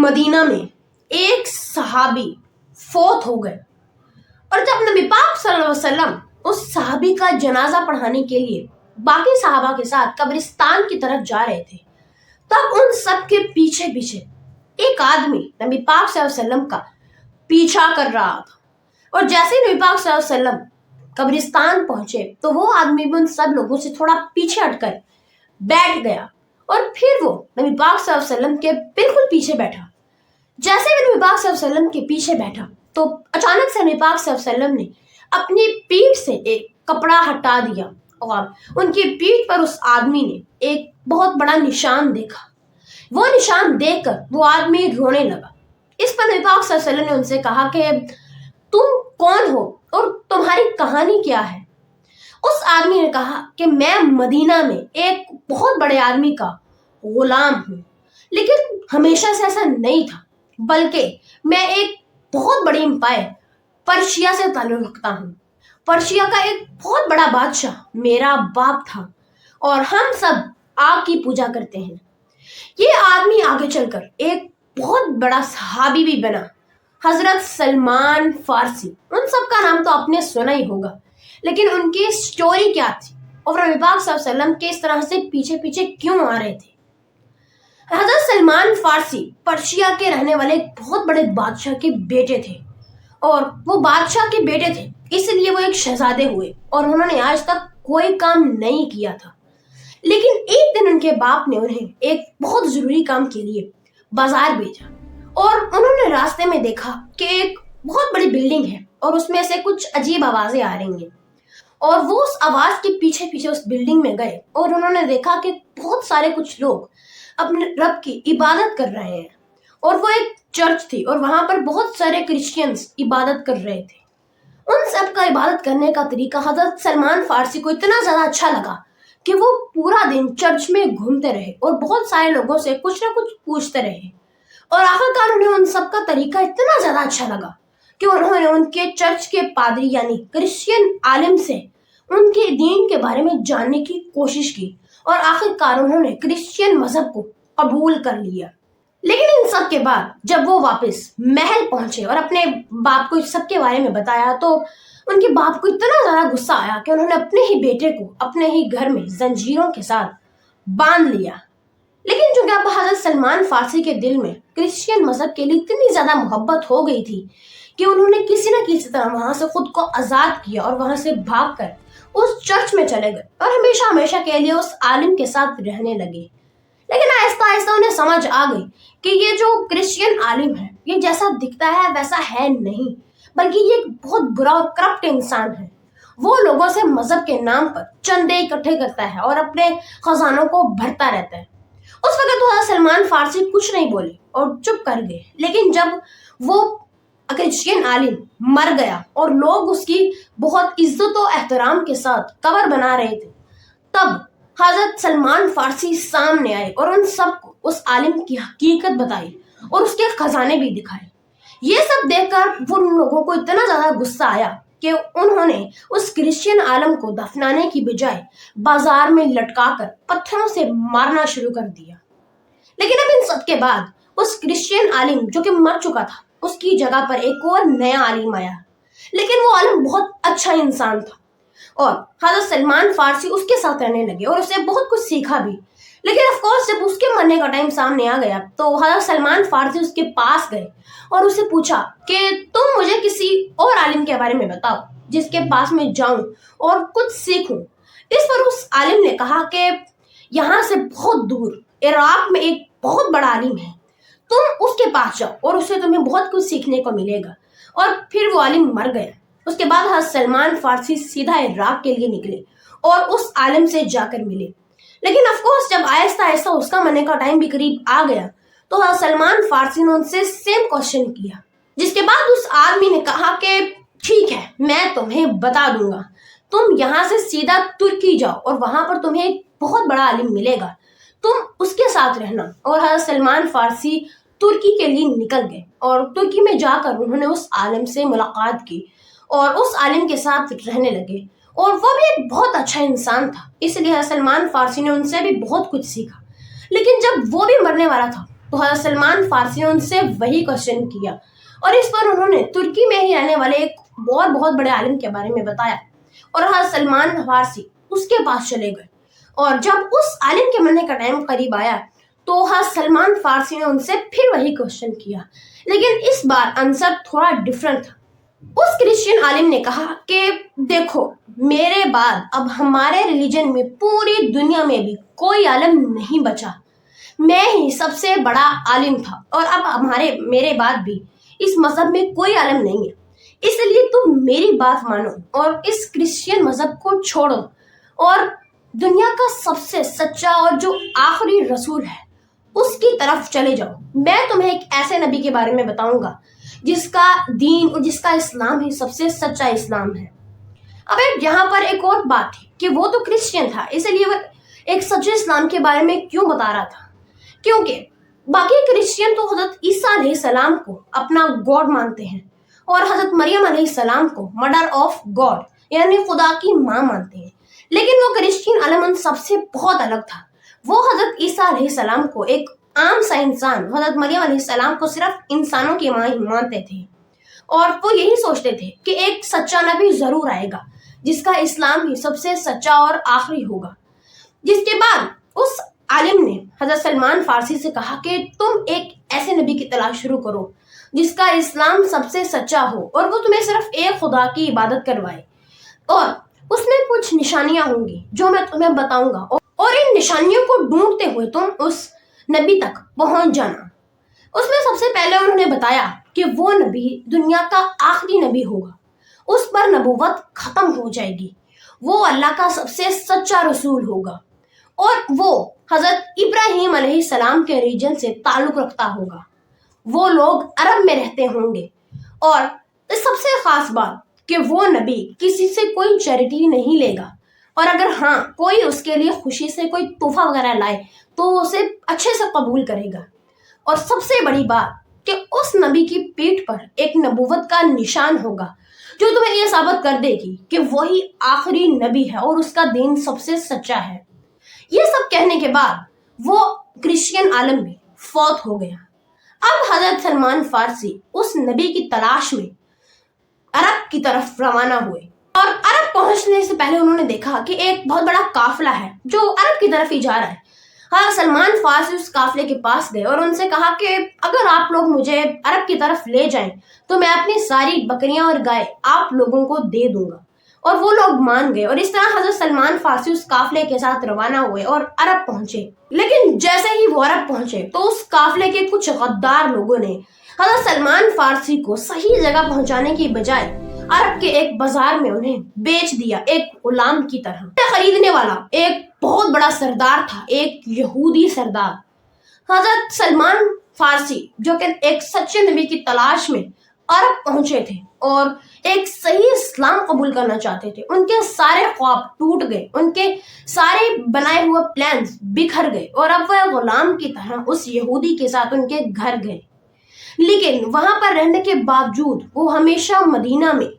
Medina में एक सहाबी फौत हो गए और जब नबी पाक सल्लल्लाहु अलैहि वसल्लम उस सहाबी का जनाजा पढ़ाने के लिए बाकी सहाबा के साथ कब्रिस्तान की तरफ जा रहे थे, तब उन सब के पीछे पीछे एक आदमी नबी पाक सल्लल्लाहु अलैहि वसल्लम का पीछा कर रहा था। और जैसे ही नबी पाक सल्लल्लाहु अलैहि वसल्लम कब्रिस्तान पहुंचे तो वो आदमी भी उन सब लोगों से थोड़ा पीछे हटकर बैठ गया और फिर वो नबी पाक सल्लल्लाहु अलैहि वसल्लम के बिल्कुल पीछे बैठा। जैसे भी नबी पाक सल्लल्लाहु अलैहि वसल्लम के पीछे बैठा तो अचानक से नबी पाक सल्लल्लाहु अलैहि वसल्लम ने अपनी पीठ से एक कपड़ा हटा दिया और उनकी पीठ पर उस आदमी ने एक बहुत बड़ा निशान देखा। वो निशान देखकर वो आदमी रोने लगा। इस पर नबी पाक सल्लल्लाहु अलैहि वसल्लम ने उनसे कहा कि तुम कौन हो और तुम्हारी कहानी क्या है। उस आदमी ने कहा कि मैं मदीना में एक बहुत बड़े आदमी का गुलाम हूँ, लेकिन हमेशा से ऐसा नहीं था, बल्कि मैं एक बहुत बड़ी एम्पायर पर्शिया से ताल्लुक़ रखता हूँ। पर्शिया का एक बहुत बड़ा बादशाह मेरा बाप था और हम सब आग की पूजा करते हैं। ये आदमी आगे चलकर एक बहुत बड़ा सहाबी भी बना, हजरत सलमान फारसी। उन सब का नाम तो आपने सुना ही होगा, लेकिन उनकी स्टोरी क्या थी और नबी पाक सल्लल्लाहु अलैहि वसल्लम के इस तरह से पीछे पीछे क्यों आ रहे थे। हजरत सलमान फारसी पर्शिया के रहने वाले एक बहुत बड़े बादशाह के बेटे थे और वो बादशाह के बेटे थे, इसलिए वो एक शहजादे हुए और उन्होंने आज तक कोई काम नहीं किया था। लेकिन एक दिन उनके बाप ने उन्हें एक बहुत जरूरी काम के लिए बाजार भेजा और उन्होंने रास्ते में देखा कि एक बहुत बड़ी बिल्डिंग है और उसमें से कुछ अजीब आवाजें आ रही हैं और वो उस आवाज के पीछे पीछे उस बिल्डिंग में गए और उन्होंने देखा कि बहुत सारे कुछ लोग अपने रब की इबादत कर रहे हैं और वो एक चर्च थी और वहां पर बहुत सारे क्रिश्चियंस इबादत कर रहे थे। उन सब का इबादत करने का तरीका हजरत सलमान फारसी को इतना ज्यादा अच्छा लगा कि वो पूरा दिन चर्च में घूमते रहे और बहुत सारे लोगों से कुछ ना कुछ पूछते रहे और आखिरकार उन्हें उन सब का तरीका इतना ज्यादा अच्छा लगा कि उन्होंने उनके चर्च के पादरी यानी क्रिश्चियन आलिम से उनके दीन के बारे में जानने की कोशिश की और आखिरकार उन्होंने क्रिश्चियन मजहब को कबूल कर लिया। लेकिन इन सब के बाद जब वो वापस महल पहुंचे और अपने बाप को इस सब के बारे में बताया तो उनके बाप को इतना ज्यादा गुस्सा आया कि उन्होंने अपने ही बेटे को अपने ही घर में जंजीरों के साथ बांध लिया। लेकिन चूंकि अब हजरत सलमान फारसी के दिल में क्रिश्चियन मजहब के लिए इतनी ज्यादा मोहब्बत हो गई थी कि उन्होंने किसी न किसी तरह वहां से खुद को आजाद किया और वहां से भागकर उस चर्च में चले गए और हमेशा हमेशा के लिए उस आलिम के साथ रहने लगे। लेकिन आहिस्ता आहिस्ता उन्हें समझ आ गई कि ये जो क्रिश्चियन आलिम है ये जैसा दिखता है वैसा है नहीं, बल्कि ये एक बहुत बुरा और करप्ट इंसान है। वो लोगों से मजहब के नाम पर चंदे इकट्ठे करता है और अपने खजानों को भरता रहता है। उस वक्त तो हजरत सलमान फारसी कुछ नहीं बोले और चुप कर गए। लेकिन जब वो क्रिश्चियन आलिम मर गया और लोग उसकी बहुत इज्जत और एहतराम के साथ कब्र बना रहे थे, तब हजरत सलमान फारसी सामने आए और उन सबको उस आलिम की हकीकत बताई और उसके खजाने भी दिखाए। ये सब देखकर उन लोगों को इतना ज्यादा गुस्सा आया कि उन्होंने उस क्रिश्चियन आलिम को दफनाने की बजाय बाजार में लटकाकर पत्थरों से मारना शुरू कर दिया। लेकिन अब इन सब के बाद उस क्रिश्चियन आलिम जो कि मर चुका था उसकी जगह पर एक और नया आलिम आया। लेकिन वो आलिम बहुत अच्छा इंसान था और हजरत सलमान फारसी उसके साथ रहने लगे और उससे बहुत कुछ सीखा भी। लेकिन ऑफ कोर्स जब उसके मरने का टाइम सामने आ गया तो हजरत सलमान फारसी उसके पास गए और उससे पूछा कि तुम मुझे किसी और आलिम के बारे में बताओ जिसके पास मैं जाऊं और कुछ सीखूं। इस पर उस आलिम ने कहा कि यहाँ से बहुत दूर इराक में एक बहुत बड़ा आलिम है, तुम उसके पास जाओ और उससे तुम्हें बहुत कुछ सीखने को मिलेगा। और फिर वो आलिम मर गया। उसके बाद हजरत सलमान फारसी सीधा इराक के लिए निकले और उस आलिम से जाकर मिले। लेकिन ऑफ कोर्स जब आहिस्ता आहिस्ता उसका मरने का टाइम भी करीब आ गया तो हजरत सलमान फारसी ने उनसे सेम क्वेश्चन किया, जिसके बाद उस आदमी ने कहा कि ठीक है मैं तुम्हें बता दूंगा, तुम यहाँ से सीधा तुर्की जाओ और वहां पर तुम्हें एक बहुत बड़ा आलिम मिलेगा, तुम उसके साथ रहना। और हजरत सलमान फारसी तुर्की के लिए निकल गए और तुर्की में जाकर उन्होंने उस आलिम से मुलाकात की और उस आलिम के साथ रहने लगे और वो भी एक बहुत अच्छा इंसान था, इसलिए सलमान फारसी ने उनसे भी बहुत कुछ सीखा। लेकिन जब वो भी मरने वाला था तो हज़रत सलमान फारसी ने उनसे वही क्वेश्चन किया, और इस पर उन्होंने तुर्की में ही रहने वाले एक बहुत बड़े आलिम के बारे में बताया, और हज़रत सलमान फारसी उसके पास चले गए। और जब उस आलिम के मरने का टाइम करीब आया तो हज़रत सलमान फारसी ने उनसे फिर वही क्वेश्चन किया, लेकिन इस बार आंसर थोड़ा डिफरेंट था। उस क्रिश्चियन आलिम ने कहा कि देखो, मेरे बाद अब हमारे रिलीजन में पूरी दुनिया में भी कोई आलिम नहीं बचा, मैं ही सबसे बड़ा आलिम था, और अब मेरे बाद भी इस मजहब में कोई आलिम नहीं है, इसलिए तुम मेरी बात मानो और इस क्रिश्चियन मजहब को छोड़ो और दुनिया का सबसे सच्चा और जो आखिरी रसूल है उसकी तरफ चले जाओ। मैं तुम्हें एक ऐसे नबी के बारे में बताऊंगा जिसका दीन और जिसका इस्लाम ही सबसे सच्चा इस्लाम है। अब यहाँ पर एक और बात थी कि वो तो क्रिश्चियन था, इसलिए वो एक सच्चे इस्लाम के बारे में क्यों बता रहा था, क्योंकि बाकी क्रिश्चियन तो हजरत ईसा अलैहिस्सलाम को अपना गॉड मानते हैं और हजरत मरियम अलैहिस्सलाम को मदर ऑफ गॉड यानी खुदा की माँ मानते हैं, लेकिन वो क्रिश्चियन आलिम उन सबसे बहुत अलग था। वो हजरत ईसा अलैहिस्सलाम को एक आम सा इंसान, हजरत मरियम अलैहिस्सलाम को सिर्फ इंसानों की माँ ही मानते थे, और वो यही सोचते थे कि एक सच्चा नबी जरूर आएगा जिसका इस्लाम ही सबसे सच्चा और आखिरी होगा। जिसके बाद उस आलिम ने हजरत सलमान फारसी से कहा कि तुम एक ऐसे नबी की तलाश शुरू करो जिसका इस्लाम सबसे सच्चा हो और वो तुम्हें सिर्फ एक खुदा की इबादत करवाए, और उसमें कुछ निशानियां होंगी जो मैं तुम्हें बताऊंगा, और इन निशानियों को ढूंढते हुए तुम उस नबी तक पहुंच जाना। उसमें सबसे पहले उन्होंने बताया कि वो नबी दुनिया का आखिरी नबी होगा, उस पर नबूवत खत्म हो जाएगी, वो अल्लाह का सबसे सच्चा रसूल होगा, और वो हजरत इब्राहिम अलैहिस्सलाम के रीजन से ताल्लुक रखता होगा, वो लोग अरब में रहते होंगे, और सबसे खास बात कि वो नबी किसी से कोई चैरिटी नहीं लेगा, और अगर हाँ कोई उसके लिए खुशी से कोई तोहफा वगैरह लाए तो उसे अच्छे से कबूल करेगा। और सबसे बड़ी बात कि उस नबी की पीठ पर एक नबूवत का निशान होगा जो तुम्हें यह साबित कर देगी कि वही आखिरी नबी है और उसका दीन सबसे सच्चा है। ये सब कहने के बाद वो क्रिश्चियन आलिम भी फौत हो गया। अब हजरत सलमान फारसी उस नबी की तलाश में अरब की तरफ रवाना हुए, और अरब पहुंचने से पहले उन्होंने देखा कि एक बहुत बड़ा काफिला है जो अरब की तरफ ही जा रहा है। हाँ, सलमान फारसी उस काफिले के पास गए और उनसे कहा कि अगर आप लोग मुझे अरब की तरफ ले जाएं तो मैं अपनी सारी बकरियां और गाय आप लोगों को दे दूंगा, और वो लोग मान गए। और इस तरह हजरत सलमान फारसी उस काफिले के साथ रवाना हुए और अरब पहुंचे। लेकिन जैसे ही वो अरब पहुंचे तो उस काफिले के कुछ गद्दार लोगों ने हजरत सलमान फारसी को सही जगह पहुंचाने की बजाय अरब के एक बाजार में उन्हें बेच दिया, एक गुलाम की तरह। खरीदने वाला एक बहुत बड़ा सरदार था, एक यहूदी सरदार। हजरत सलमान फारसी जो कि एक सच्चे नबी की तलाश में अरब पहुंचे थे और एक सही इस्लाम कबूल करना चाहते थे, उनके सारे ख्वाब टूट गए, उनके सारे बनाए हुए प्लान्स बिखर गए, और अब वह गुलाम की तरह उस यहूदी के साथ उनके घर गए। लेकिन वहां पर रहने के बावजूद वो हमेशा मदीना में,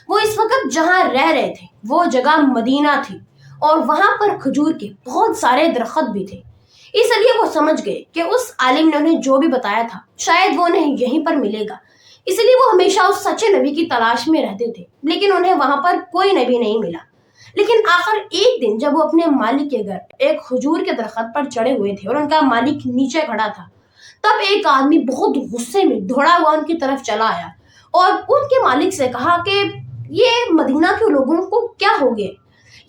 वो इस वक्त जहां रह रहे थे वो जगह मदीना थी, और वहां पर खजूर के बहुत सारे दरख्त भी थे। इसलिए वो समझ गए कि उस आलिम ने उन्हें जो भी बताया था शायद वो उन्हें यहीं पर मिलेगा, इसलिए वो हमेशा उस सच्चे नबी की तलाश में रहते थे। लेकिन उन्हें वहां पर कोई नबी नहीं मिला। लेकिन आखिर एक दिन जब वो अपने मालिक के घर एक खजूर के दरख्त पर चढ़े हुए थे और उनका मालिक नीचे खड़ा था, तब एक आदमी बहुत गुस्से में दौड़ा हुआ उनकी तरफ चला आया और उनके मालिक से कहा कि ये मदीना के लोगों को क्या हो गया,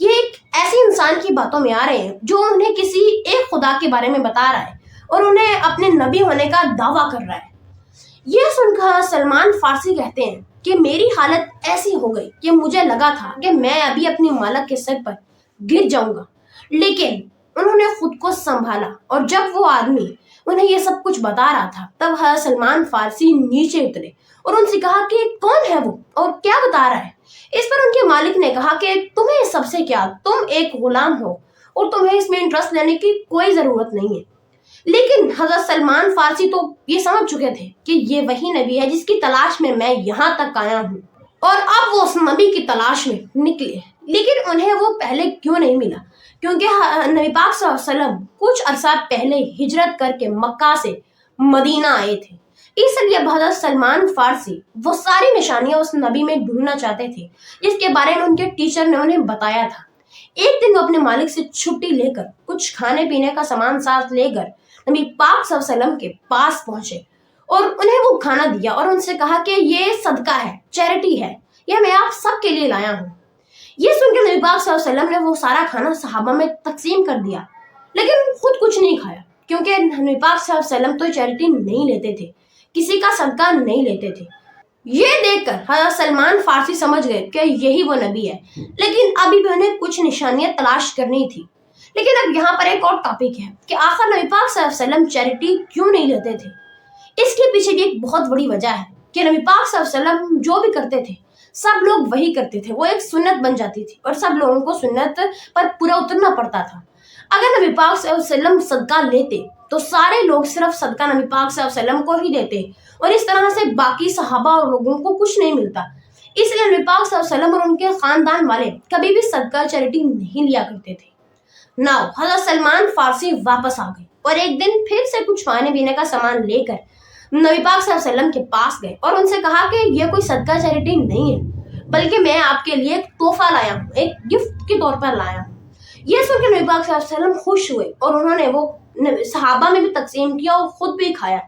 ये एक ऐसे इंसान की बातों में आ रहे हैं जो उन्हें किसी एक खुदा के बारे में बता रहा है और उन्हें अपने नबी होने का दावा कर रहा है। ये सुनकर सलमान फारसी कहते हैं कि मेरी हालत ऐसी हो गई कि मुझे लगा था कि मैं अभी अपनी मालिक के सर पर गिर जाऊंगा, लेकिन उन्होंने खुद को संभाला, और जब वो आदमी उन्हें ये सब कुछ बता रहा था तब हज़रत सलमान फारसी नीचे उतरे और उनसे कहा कि कौन है वो और क्या बता रहा है। इस पर उनके मालिक ने कहा कि तुम्हें सबसे क्या, तुम एक गुलाम हो और तुम्हें इसमें इंटरेस्ट लेने की कोई जरूरत नहीं है। लेकिन हजरत सलमान फारसी तो ये समझ चुके थे कि ये वही नबी है जिसकी तलाश में मैं यहाँ तक आया हूँ, और अब वो उस नबी की तलाश में निकले। लेकिन उन्हें वो पहले क्यों नहीं मिला, क्योंकि नबी पाक सल्लल्लाहु अलैहि वसल्लम कुछ अरसा पहले हिजरत करके मक्का से मदीना आए थे। इसलिए हज़रत सलमान फारसी वो सारी निशानियां उस नबी में ढूंढना चाहते थे जिसके बारे में उनके टीचर ने उन्हें बताया था। एक दिन वो अपने मालिक से छुट्टी लेकर कुछ खाने पीने का सामान साथ लेकर नबी पाक सल्लल्लाहु अलैहि वसल्लम के पास पहुंचे और उन्हें वो खाना दिया और उनसे कहा कि ये सदका है, चैरिटी है, ये मैं आप सबके लिए लाया हूँ। ये सुनकर नबी पाक सल्लल्लाहु अलैहि वसल्लम ने वो सारा खाना सहाबा में तकसीम कर दिया, लेकिन खुद कुछ नहीं खाया, क्योंकि नबी पाक सल्लल्लाहु अलैहि वसल्लम तो चैरिटी नहीं लेते थे, किसी का सदका नहीं लेते थे। ये देखकर हज़रत सलमान फारसी समझ गए कि यही वो नबी है, लेकिन अभी भी उन्हें कुछ निशानियां तलाश करनी थी। लेकिन अब यहाँ पर एक और टॉपिक है कि आखिर नबी पाक सल्लल्लाहु अलैहि वसल्लम चैरिटी क्यों नहीं लेते थे। इसके पीछे भी एक बहुत बड़ी वजह है कि नबी पाक सल्लल्लाहु अलैहि वसल्लम जो भी करते थे सब लोग वही करते थे, वो एक सुन्नत बन जाती थी और सब लोगों को सुन्नत पर पूरा उतरना पड़ता था। अगर नबी पाक सल्लल्लाहु अलैहि वसल्लम सदका लेते तो सारे लोग सिर्फ सदका नबी पाक सल्लल्लाहु अलैहि वसल्लम को ही देते और इस तरह से बाकी सहाबा और लोगों को कुछ नहीं मिलता। इसलिए नबी पाक सल्लल्लाहु अलैहि वसल्लम और उनके खानदान वाले कभी भी सदका चैरिटी नहीं लिया करते थे। नाउ हज़रत सलमान फारसी वापस आ गए और एक दिन फिर से कुछ खाने पीने का सामान लेकर नबी पाक सल्लल्लाहु अलैहि वसल्लम के पास गए और उनसे कहा कि ये कोई सदका चैरिटी नहीं है, बल्कि मैं आपके लिए एक तोहफा लाया हूँ, एक गिफ्ट के तौर पर लाया हूँ। ये सुनकर नबी पाक सल्लल्लाहु अलैहि वसल्लम खुश हुए और उन्होंने वो सहाबा में भी तकसीम किया और खुद भी खाया।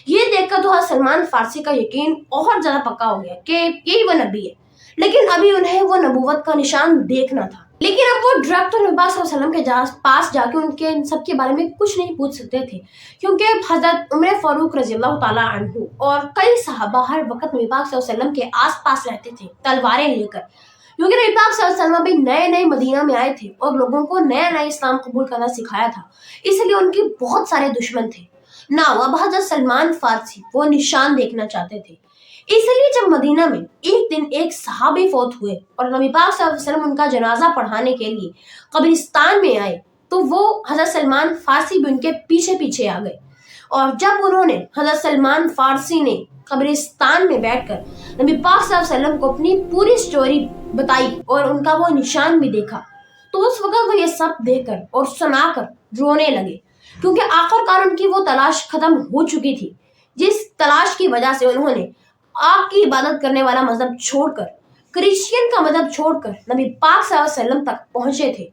ये देखकर तो हज़रत सलमान फारसी का यकीन और ज्यादा पक्का हो गया कि यही वो नबी है, लेकिन अभी उन्हें वो नबूवत का निशान देखना था। लेकिन अब वो डायरेक्ट नबी पाक सल्लल्लाहु अलैहि वसल्लम के पास जाके उनके इन सब के बारे में कुछ नहीं पूछ सकते थे, क्योंकि हज़रत उमर फारूक रज़ियल्लाहु ताला अन्हु और कई सहाबा हर वक्त नबी पाक सल्लल्लाहु अलैहि वसल्लम के आसपास रहते थे तलवारें लेकर, क्योंकि नबी पाक सल्लल्लाहु अलैहि वसल्लम अभी नए नए मदीना में आए थे और लोगों को नया नया इस्लाम कबूल करना सिखाया था, इसलिए उनके बहुत सारे दुश्मन थे। ना अब हज़रत सलमान फारसी वो निशान देखना चाहते थे। इसलिए जब मदीना में एक दिन एक सहाबी फौत हुए और नबी पाक सल्लल्लाहु अलैहि वसल्लम उनका जनाजा पढ़ाने के लिए कब्रिस्तान में आए, तो वो हज़रत सलमान फारसी भी उनके पीछे पीछे आ गए। और जब उन्होंने हज़रत सलमान फारसी ने कब्रिस्तान में बैठकर नबी पाक सल्लल्लाहु अलैहि वसल्लम को अपनी पूरी स्टोरी बताई और उनका वो निशान भी देखा, तो उस वक्त वो ये सब देखकर और सुनाकर रोने लगे, क्योंकि आखिरकार उनकी वो तलाश खत्म हो चुकी थी, जिस तलाश की वजह से उन्होंने आग की इबादत करने वाला मजहब छोड़कर, क्रिश्चियन का मजहब छोड़कर नबी पाक सल्लल्लाहु अलैहि वसल्लम तक पहुंचे थे।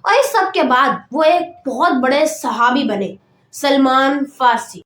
और इस सब के बाद वो एक बहुत बड़े सहाबी बने, सलमान फारसी।